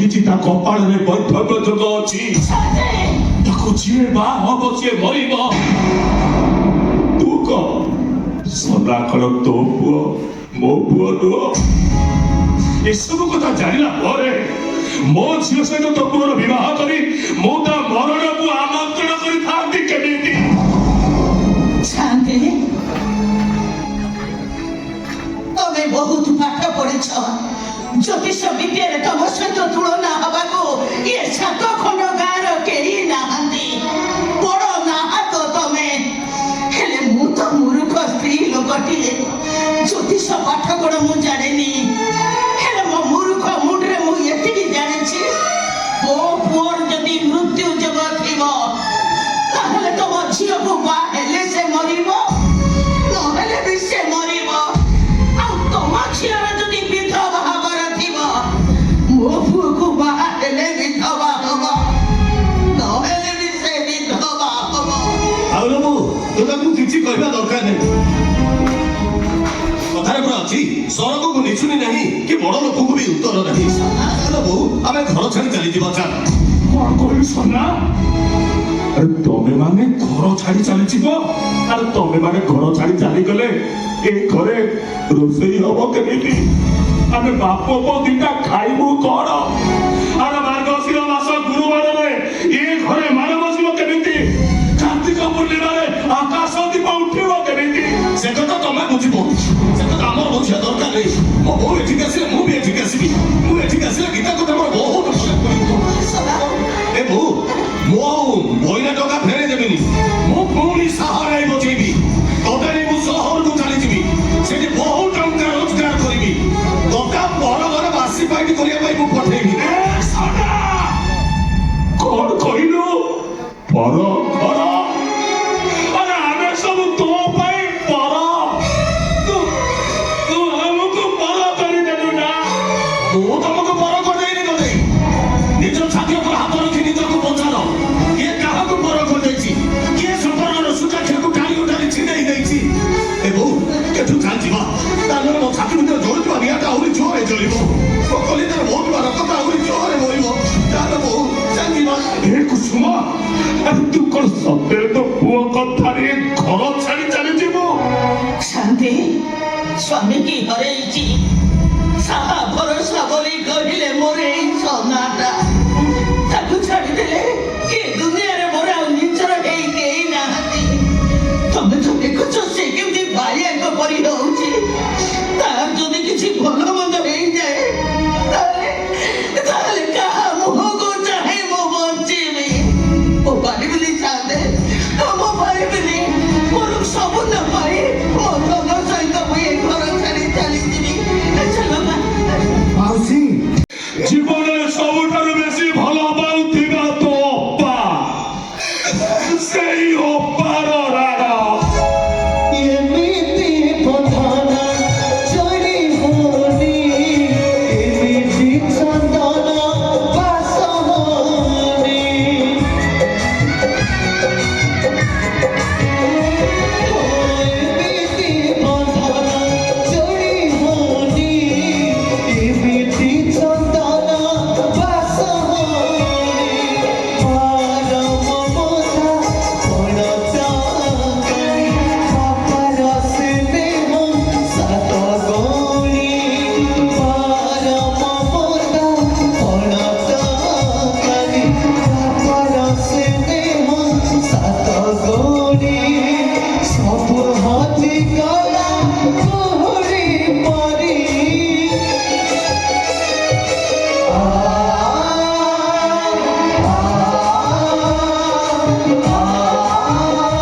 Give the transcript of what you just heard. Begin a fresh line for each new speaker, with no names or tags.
ଦେଖିଛି ତା କପାଳରେ ବୈଧବ୍ୟ ଯୋଗ ଅଛି। ତାକୁ ଯିଏ ବାହା ହବ ସିଏ ମରିବ। ତୁ କହ ସଦା କଣ ତୋ ପୁଅ ମୋ ପୁଅ ନୁହଁ? ଏସବୁ କଥା ଜାଣିଲା ପରେ ମୋ ଝିଅ ସହିତ ତୋ ପୁଅର ବିବାହ କରି ମୁଁ ତା ମରଣକୁ ଆମନ୍ତ୍ରଣ କରିଥାନ୍ତି କେମିତି?
ଶାନ୍ତି, ତମେ ବହୁତ ପାଠ ପଢିଛ। ଜ୍ୟୋତିଷ ବିଦ୍ୟାରେ ତମ ସହିତ ତୁଳନା ହବାକୁ ଏ ସାତ ଖଣ୍ଡ ଗାଁର କେହି ନାହାନ୍ତି। ବଡ ନାହାତ ତମେ। ହେଲେ ମୁଁ ତ ମୂର୍ଖ ସ୍ତ୍ରୀ ଲୋକଟିଏ। ଜ୍ୟୋତିଷ ପାଠ କଣ ମୁଁ ଜାଣିନି। ହେଲେ ମୋ ମୂର୍ଖ ମୁଣ୍ଡରେ ମୁଁ ଏତିକି ଜାଣିଛି, ମୋ ପୁଅର ଯଦି ମୃତ୍ୟୁ ଯୋଗ ଥିବ ତାହେଲେ ତମ ଝିଅକୁ ବାହା ହେଲେ ସେ ମରିବ, ନହେଲେ ବି ସେ ମରିବ। ଆଉ ତମ ଝିଅର ଯଦି ବିଧବା ହବାର ଥିବ, ମୋ ପୁଅକୁ ବାହା ହେଲେ ବିଧବା ହବ, ନହେଲେ ବି ସେ ବିଧବା ହବ।
ଆଉ ମୁଁ ତୁ ତାକୁ କିଛି କହିବା ଦରକାର ନାହିଁ। କଥାରେ ପୁରା ଅଛି, ସ୍ୱରକୁ ନିଛୁନି ନାହିଁ କି ବଡ ଲୋକଙ୍କୁ ବି ଉତ୍ତର ନାହିଁ। ବୋଉ ଆମେ ଘର ଛାଡି ଚାଲିଯିବା। ଚାଲ।
କଣ କହିଲୁ ସନା? ଆରେ ତମେ ମାନେ ଘର ଛାଡି ଚାଲିଯିବ? ଆରେ ତମେ ମାନେ ଘର ଛାଡି ଚାଲିଗଲେ ଏ ଘରେ ରୋଷେଇ ହବ କେମିତି? ଆମେ ବାପ ପୁଅ ଦିଟା ଖାଇବୁ କଣ? ଆରେ ମାର୍ଗଶିର ମାସ ଗୁରୁବାରରେ ଏ ଘରେ ମାନ ବସିବ କେମିତି? କାର୍ତ୍ତିକ ପୂର୍ଣ୍ଣିମାରେ ଆକାଶ ଦୀପ ଉଠିବ କେମିତି?
ସେ କଥା ତମେ ବୁଝିବ, ସେ କଥା ଆମର ବୁଝିବା ଦରକାର ନାହିଁ। ମୋ ବୋଉ ଏଠିକି ଆସିଲେ ମୁଁ ବି ଏଠିକି ଆସିବି। ମୁଁ ଏଠିକି ଆସିଲେ ଗୀତା କଥା ମୋର ବହୁତ ମନେ ପଡିବ। ଏ ବୋଉ, ମୁଁ ଆଉ ବଇନା ଟଙ୍କା ଫେରେଇ ଦେବିନି। ମୁଁ ପୁଣି ସାହାରାଇ ବଜେଇବି। ତଥାପି ମୁଁ ସହରକୁ ଚାଲିଯିବି। ସେଠି ବହୁ ଟଙ୍କା ରୋଜଗାର କରିବି। ଟଙ୍କା ପର ଘରେ ବାସି ପାଇଟି କରିବା ପାଇଁ ମୁଁ ପଠେଇବି।
କଣ କହିଲୁ? ପର ଘର? ଆରେ ଆମେ ସବୁ ତୋ ପାଇଁ ପର। ତୁ ଆମକୁ ପର କରିଦେଲୁ ନା?
ମୁଁ ତମକୁ ପର କରିଦେଇନି କଦେ। ନିଜ ଛାତି ଉପରେ ହାତ ରଖି ନିଜକୁ ପଚାର, କିଏ କାହାକୁ ପର କରିଦେଇଛି? କିଏ ସମ୍ପର୍କର ସୁଚାକ୍ଷକୁ ଟାଣି ଉଠାରି ଛିଣ୍ଡେଇ ଦେଇଛି? ଏ ବୋଉ, ଏଠୁ ଚାଲିଯିବା। ତାହେଲେ ମୋ ଛାତି ଭିତରେ ଜଳୁଥିବା ନିଆଁଟା ଆହୁରି ଜୋରରେ ଜଳିବ। ମୋ କଲିଜାରେ ବହୁଥିବା ରକ୍ତଟା ଆହୁରି ଜୋରରେ ବହିବ। ତାହେଲେ ବୋଉ ଚାଲିଯିବା।
ଏ କୁସୁମ, ଆରେ ତୁ କଣ ସତରେ ତୋ ପୁଅ କଥାରେ ଘର ଛାଡି ଚାଲିଯିବୁ?
ଶାନ୍ତି, ସ୍ୱାମୀ କି ହରେଇଛି, ସାହା ଭରସା ବୋଲି କହିଲେ ମୋର ଏଇ ସନାଟା। ତାକୁ ଛାଡ଼ିଦେଲେ